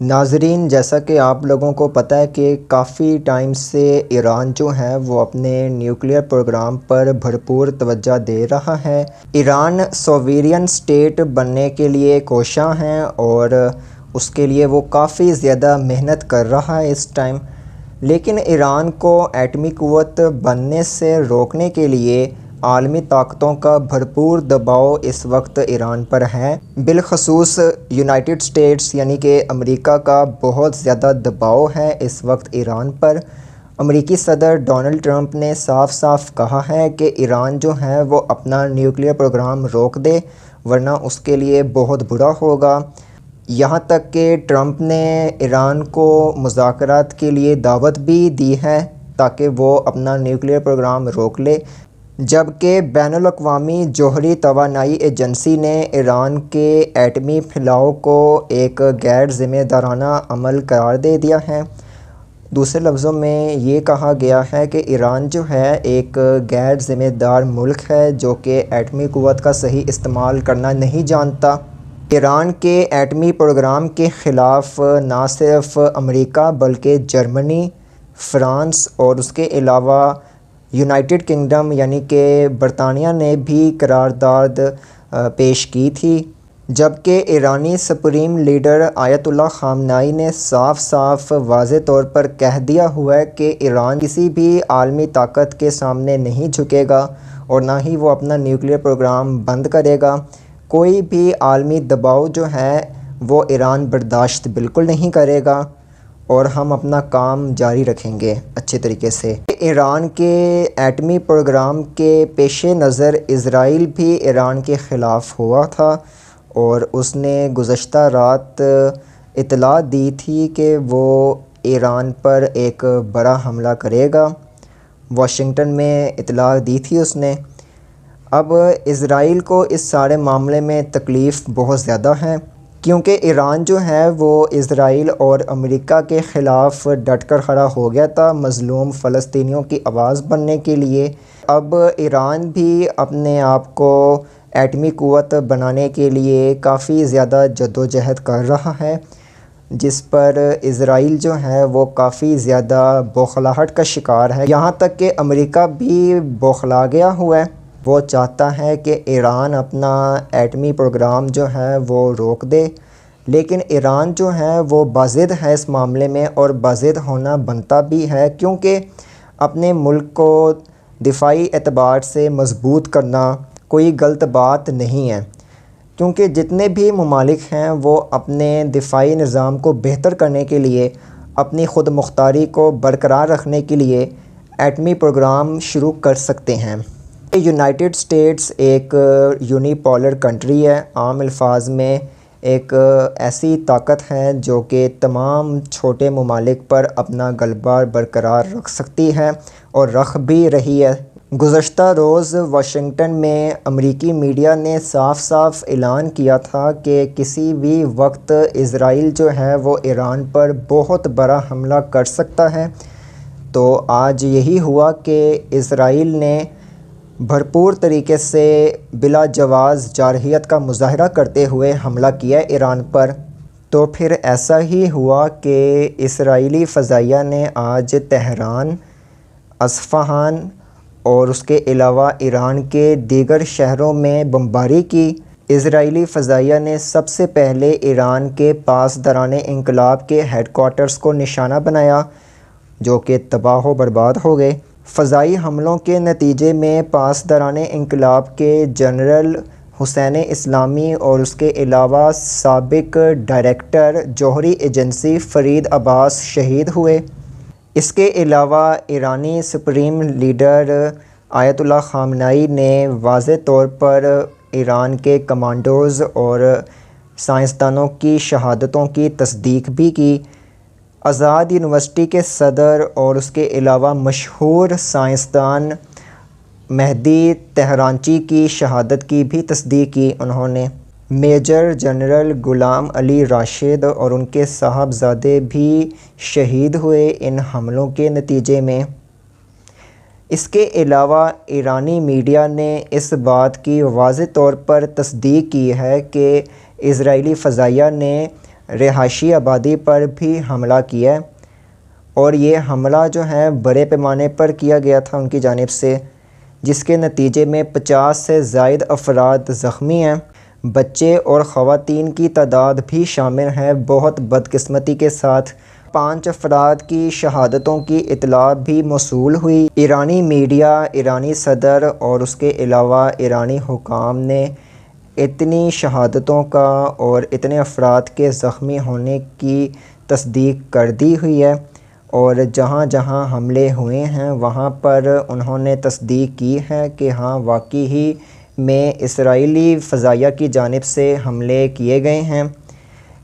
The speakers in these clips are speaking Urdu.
ناظرین، جیسا کہ آپ لوگوں کو پتہ ہے کہ کافی ٹائم سے ایران جو ہے وہ اپنے نیوکلیئر پروگرام پر بھرپور توجہ دے رہا ہے۔ ایران سوویرین سٹیٹ بننے کے لیے کوشاں ہیں اور اس کے لیے وہ کافی زیادہ محنت کر رہا ہے اس ٹائم، لیکن ایران کو ایٹمی قوت بننے سے روکنے کے لیے عالمی طاقتوں کا بھرپور دباؤ اس وقت ایران پر ہے۔ بالخصوص یونائٹڈ اسٹیٹس یعنی کہ امریکہ کا بہت زیادہ دباؤ ہے اس وقت ایران پر۔ امریکی صدر ڈونلڈ ٹرمپ نے صاف صاف کہا ہے کہ ایران جو ہے وہ اپنا نیوکلیئر پروگرام روک دے ورنہ اس کے لیے بہت برا ہوگا۔ یہاں تک کہ ٹرمپ نے ایران کو مذاکرات کے لیے دعوت بھی دی ہے تاکہ وہ اپنا نیوکلیئر پروگرام روک لے، جبکہ بین الاقوامی جوہری توانائی ایجنسی نے ایران کے ایٹمی پھیلاؤ کو ایک غیر ذمہ دارانہ عمل قرار دے دیا ہے۔ دوسرے لفظوں میں یہ کہا گیا ہے کہ ایران جو ہے ایک غیر ذمہ دار ملک ہے جو کہ ایٹمی قوت کا صحیح استعمال کرنا نہیں جانتا۔ ایران کے ایٹمی پروگرام کے خلاف نہ صرف امریکہ بلکہ جرمنی، فرانس اور اس کے علاوہ یونائٹڈ کنگڈم یعنی کہ برطانیہ نے بھی قرارداد پیش کی تھی، جبکہ ایرانی سپریم لیڈر آیت اللہ خامنائی نے صاف صاف واضح طور پر کہہ دیا ہوا ہے کہ ایران کسی بھی عالمی طاقت کے سامنے نہیں جھکے گا اور نہ ہی وہ اپنا نیوکلیئر پروگرام بند کرے گا۔ کوئی بھی عالمی دباؤ جو ہے وہ ایران برداشت بالکل نہیں کرے گا اور ہم اپنا کام جاری رکھیں گے اچھے طریقے سے۔ ایران کے ایٹمی پروگرام کے پیش نظر اسرائیل بھی ایران کے خلاف ہوا تھا اور اس نے گزشتہ رات اطلاع دی تھی کہ وہ ایران پر ایک بڑا حملہ کرے گا۔ واشنگٹن میں اطلاع دی تھی اس نے۔ اب اسرائیل کو اس سارے معاملے میں تکلیف بہت زیادہ ہے کیونکہ ایران جو ہے وہ اسرائیل اور امریکہ کے خلاف ڈٹ کر کھڑا ہو گیا تھا مظلوم فلسطینیوں کی آواز بننے کے لیے۔ اب ایران بھی اپنے آپ کو ایٹمی قوت بنانے کے لیے کافی زیادہ جدوجہد کر رہا ہے، جس پر اسرائیل جو ہے وہ کافی زیادہ بوکھلاہٹ کا شکار ہے۔ یہاں تک کہ امریکہ بھی بوکھلا گیا ہوا ہے۔ وہ چاہتا ہے کہ ایران اپنا ایٹمی پروگرام جو ہے وہ روک دے، لیکن ایران جو ہے وہ باضد ہے اس معاملے میں اور باضد ہونا بنتا بھی ہے کیونکہ اپنے ملک کو دفاعی اعتبار سے مضبوط کرنا کوئی غلط بات نہیں ہے، کیونکہ جتنے بھی ممالک ہیں وہ اپنے دفاعی نظام کو بہتر کرنے کے لیے، اپنی خود مختاری کو برقرار رکھنے کے لیے ایٹمی پروگرام شروع کر سکتے ہیں۔ یونائٹڈ اسٹیٹس ایک یونی پولر کنٹری ہے، عام الفاظ میں ایک ایسی طاقت ہے جو کہ تمام چھوٹے ممالک پر اپنا غلبہ برقرار رکھ سکتی ہے اور رکھ بھی رہی ہے۔ گزشتہ روز واشنگٹن میں امریکی میڈیا نے صاف صاف اعلان کیا تھا کہ کسی بھی وقت اسرائیل جو ہے وہ ایران پر بہت بڑا حملہ کر سکتا ہے۔ تو آج یہی ہوا کہ اسرائیل نے بھرپور طریقے سے بلا جواز جارحیت کا مظاہرہ کرتے ہوئے حملہ کیا ایران پر۔ تو پھر ایسا ہی ہوا کہ اسرائیلی فضائیہ نے آج تہران، اصفہان اور اس کے علاوہ ایران کے دیگر شہروں میں بمباری کی۔ اسرائیلی فضائیہ نے سب سے پہلے ایران کے پاسداران انقلاب کے ہیڈ کوارٹرز کو نشانہ بنایا جو کہ تباہ و برباد ہو گئے۔ فضائی حملوں کے نتیجے میں پاسداران انقلاب کے جنرل حسین اسلامی اور اس کے علاوہ سابق ڈائریکٹر جوہری ایجنسی فرید عباس شہید ہوئے۔ اس کے علاوہ ایرانی سپریم لیڈر آیت اللہ خامنائی نے واضح طور پر ایران کے کمانڈوز اور سائنسدانوں کی شہادتوں کی تصدیق بھی کی۔ آزاد یونیورسٹی کے صدر اور اس کے علاوہ مشہور سائنسدان مہدی تہرانچی کی شہادت کی بھی تصدیق کی انہوں نے۔ میجر جنرل غلام علی راشد اور ان کے صاحبزادے بھی شہید ہوئے ان حملوں کے نتیجے میں۔ اس کے علاوہ ایرانی میڈیا نے اس بات کی واضح طور پر تصدیق کی ہے کہ اسرائیلی فضائیہ نے رہائشی آبادی پر بھی حملہ کیا، اور یہ حملہ جو ہے بڑے پیمانے پر کیا گیا تھا ان کی جانب سے، جس کے نتیجے میں 50 سے زائد افراد زخمی ہیں۔ بچے اور خواتین کی تعداد بھی شامل ہے۔ بہت بدقسمتی کے ساتھ 5 افراد کی شہادتوں کی اطلاع بھی موصول ہوئی۔ ایرانی میڈیا، ایرانی صدر اور اس کے علاوہ ایرانی حکام نے اتنی شہادتوں کا اور اتنے افراد کے زخمی ہونے کی تصدیق کر دی ہوئی ہے، اور جہاں جہاں حملے ہوئے ہیں وہاں پر انہوں نے تصدیق کی ہے کہ ہاں واقعی ہی میں اسرائیلی فضائیہ کی جانب سے حملے کیے گئے ہیں۔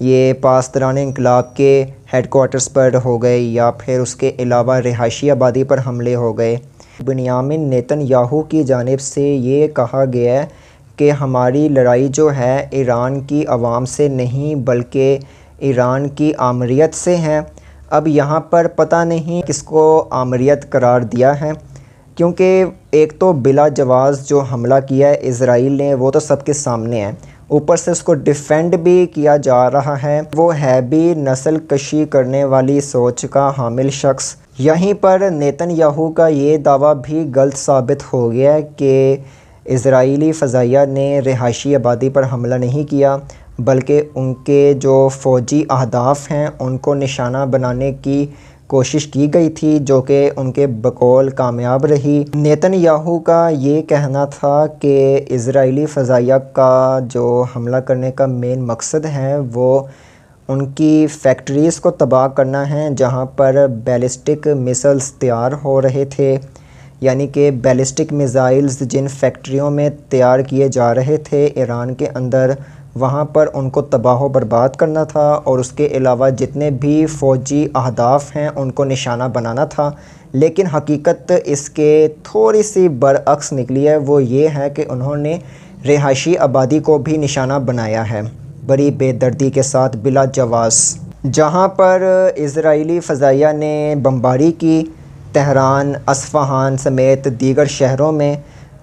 یہ پاسداران انقلاب کے ہیڈ کوارٹرز پر ہو گئے یا پھر اس کے علاوہ رہائشی آبادی پر حملے ہو گئے۔ بنیامین نیتن یاہو کی جانب سے یہ کہا گیا ہے کہ ہماری لڑائی جو ہے ایران کی عوام سے نہیں بلکہ ایران کی آمریت سے ہے۔ اب یہاں پر پتہ نہیں کس کو آمریت قرار دیا ہے، کیونکہ ایک تو بلا جواز جو حملہ کیا ہے اسرائیل نے وہ تو سب کے سامنے ہے، اوپر سے اس کو ڈیفینڈ بھی کیا جا رہا ہے۔ وہ ہے بھی نسل کشی کرنے والی سوچ کا حامل شخص۔ یہیں پر نیتن یاہو کا یہ دعویٰ بھی غلط ثابت ہو گیا ہے کہ اسرائیلی فضائیہ نے رہائشی آبادی پر حملہ نہیں کیا، بلکہ ان کے جو فوجی اہداف ہیں ان کو نشانہ بنانے کی کوشش کی گئی تھی، جو کہ ان کے بقول کامیاب رہی۔ نیتن یاہو کا یہ کہنا تھا کہ اسرائیلی فضائیہ کا جو حملہ کرنے کا مین مقصد ہے وہ ان کی فیکٹریز کو تباہ کرنا ہے، جہاں پر بیلسٹک میزائلز تیار ہو رہے تھے، یعنی کہ بیلسٹک میزائلز جن فیکٹریوں میں تیار کیے جا رہے تھے ایران کے اندر، وہاں پر ان کو تباہ و برباد کرنا تھا، اور اس کے علاوہ جتنے بھی فوجی اہداف ہیں ان کو نشانہ بنانا تھا۔ لیکن حقیقت اس کے تھوڑی سی برعکس نکلی ہے، وہ یہ ہے کہ انہوں نے رہائشی آبادی کو بھی نشانہ بنایا ہے، بڑی بے دردی کے ساتھ بلا جواز۔ جہاں پر اسرائیلی فضائیہ نے بمباری کی تہران، اصفہان سمیت دیگر شہروں میں،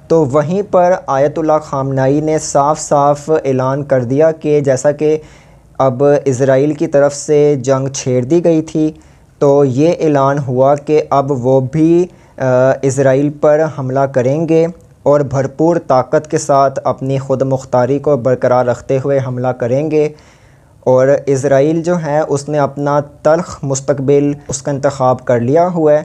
تو وہیں پر آیت اللہ خامنائی نے صاف صاف اعلان کر دیا کہ جیسا کہ اب اسرائیل کی طرف سے جنگ چھیڑ دی گئی تھی، تو یہ اعلان ہوا کہ اب وہ بھی اسرائیل پر حملہ کریں گے اور بھرپور طاقت کے ساتھ اپنی خود مختاری کو برقرار رکھتے ہوئے حملہ کریں گے، اور اسرائیل جو ہے اس نے اپنا تلخ مستقبل اس کا انتخاب کر لیا ہوا ہے،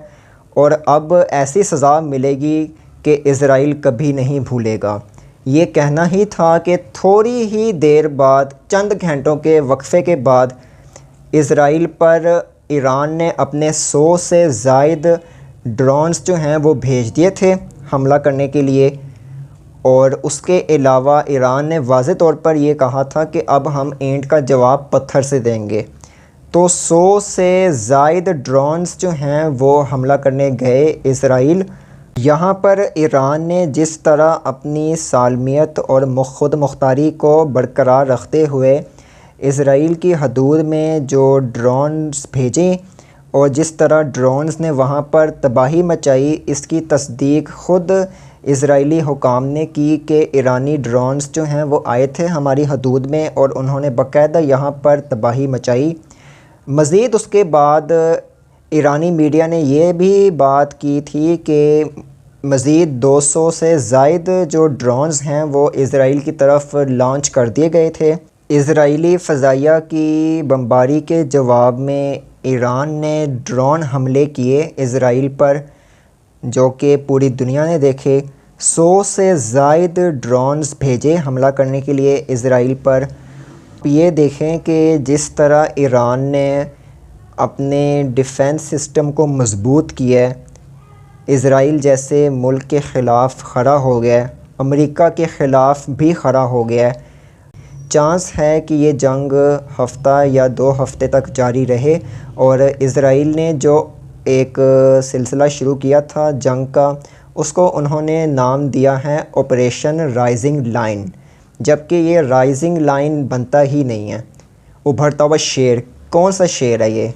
اور اب ایسی سزا ملے گی کہ اسرائیل کبھی نہیں بھولے گا۔ یہ کہنا ہی تھا کہ تھوڑی ہی دیر بعد، چند گھنٹوں کے وقفے کے بعد، اسرائیل پر ایران نے اپنے 100 سے زائد ڈرونز جو ہیں وہ بھیج دیے تھے حملہ کرنے کے لیے، اور اس کے علاوہ ایران نے واضح طور پر یہ کہا تھا کہ اب ہم اینٹ کا جواب پتھر سے دیں گے۔ تو 100 سے زائد ڈرونز جو ہیں وہ حملہ کرنے گئے اسرائیل۔ یہاں پر ایران نے جس طرح اپنی سالمیت اور خود مختاری کو برقرار رکھتے ہوئے اسرائیل کی حدود میں جو ڈرونز بھیجیں اور جس طرح ڈرونز نے وہاں پر تباہی مچائی، اس کی تصدیق خود اسرائیلی حکام نے کی کہ ایرانی ڈرونز جو ہیں وہ آئے تھے ہماری حدود میں اور انہوں نے باقاعدہ یہاں پر تباہی مچائی۔ مزید اس کے بعد ایرانی میڈیا نے یہ بھی بات کی تھی کہ مزید 200 سے زائد جو ڈرونز ہیں وہ اسرائیل کی طرف لانچ کر دیے گئے تھے۔ اسرائیلی فضائیہ کی بمباری کے جواب میں ایران نے ڈرون حملے کیے اسرائیل پر، جو کہ پوری دنیا نے دیکھے۔ 100 سے زائد ڈرونز بھیجے حملہ کرنے کے لیے اسرائیل پر۔ یہ دیکھیں کہ جس طرح ایران نے اپنے ڈیفنس سسٹم کو مضبوط کیا ہے، اسرائیل جیسے ملک کے خلاف کھڑا ہو گیا ہے، امریکہ کے خلاف بھی کھڑا ہو گیا ہے۔ چانس ہے کہ یہ جنگ ہفتہ یا 2 ہفتے تک جاری رہے، اور اسرائیل نے جو ایک سلسلہ شروع کیا تھا جنگ کا، اس کو انہوں نے نام دیا ہے آپریشن رائزنگ لائن، جبکہ یہ رائزنگ لائن بنتا ہی نہیں ہے۔ ابھرتا ہوا شیر، کون سا شیر ہے یہ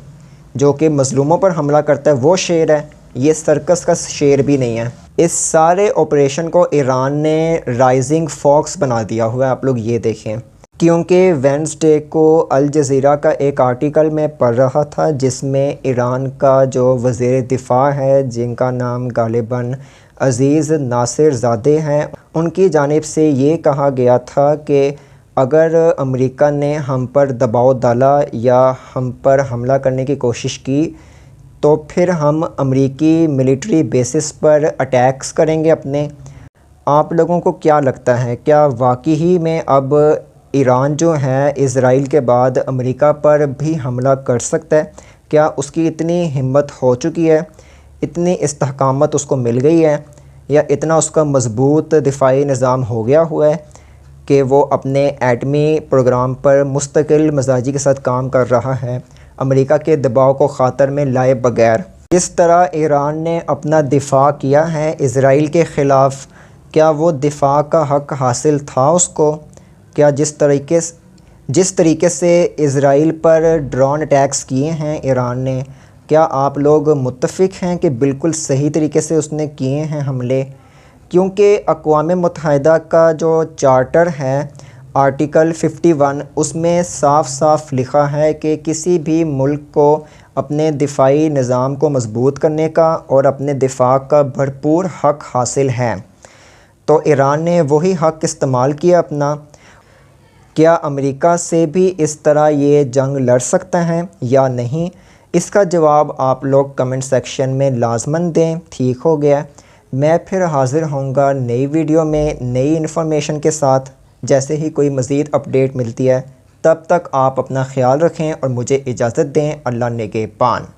جو کہ مظلوموں پر حملہ کرتا ہے؟ وہ شیر ہے، یہ سرکس کا شیر بھی نہیں ہے۔ اس سارے آپریشن کو ایران نے رائزنگ فاکس بنا دیا ہوا ہے، آپ لوگ یہ دیکھیں۔ کیونکہ وینسڈے کو الجزیرہ کا ایک آرٹیکل میں پڑھ رہا تھا جس میں ایران کا جو وزیر دفاع ہے، جن کا نام غالباً عزیز ناصر زادہ ہیں، ان کی جانب سے یہ کہا گیا تھا کہ اگر امریکہ نے ہم پر دباؤ ڈالا یا ہم پر حملہ کرنے کی کوشش کی تو پھر ہم امریکی ملٹری بیسز پر اٹیکس کریں گے اپنے۔ آپ لوگوں کو کیا لگتا ہے، کیا واقعی میں اب ایران جو ہے اسرائیل کے بعد امریکہ پر بھی حملہ کر سکتا ہے؟ کیا اس کی اتنی ہمت ہو چکی ہے، اتنی استحکامت اس کو مل گئی ہے، یا اتنا اس کا مضبوط دفاعی نظام ہو گیا ہوا ہے کہ وہ اپنے ایٹمی پروگرام پر مستقل مزاجی کے ساتھ کام کر رہا ہے، امریکہ کے دباؤ کو خاطر میں لائے بغیر؟ جس طرح ایران نے اپنا دفاع کیا ہے اسرائیل کے خلاف، کیا وہ دفاع کا حق حاصل تھا اس کو؟ کیا جس طریقے سے اسرائیل پر ڈرون اٹیکس کیے ہیں ایران نے، کیا آپ لوگ متفق ہیں کہ بالکل صحیح طریقے سے اس نے کیے ہیں حملے؟ کیونکہ اقوام متحدہ کا جو چارٹر ہے آرٹیکل 51، اس میں صاف صاف لکھا ہے کہ کسی بھی ملک کو اپنے دفاعی نظام کو مضبوط کرنے کا اور اپنے دفاع کا بھرپور حق حاصل ہے۔ تو ایران نے وہی حق استعمال کیا اپنا۔ کیا امریکہ سے بھی اس طرح یہ جنگ لڑ سکتا ہے یا نہیں؟ اس کا جواب آپ لوگ کمنٹ سیکشن میں لازماً دیں، ٹھیک ہو گیا؟ میں پھر حاضر ہوں گا نئی ویڈیو میں نئی انفارمیشن کے ساتھ، جیسے ہی کوئی مزید اپڈیٹ ملتی ہے۔ تب تک آپ اپنا خیال رکھیں اور مجھے اجازت دیں۔ اللہ نگہبان۔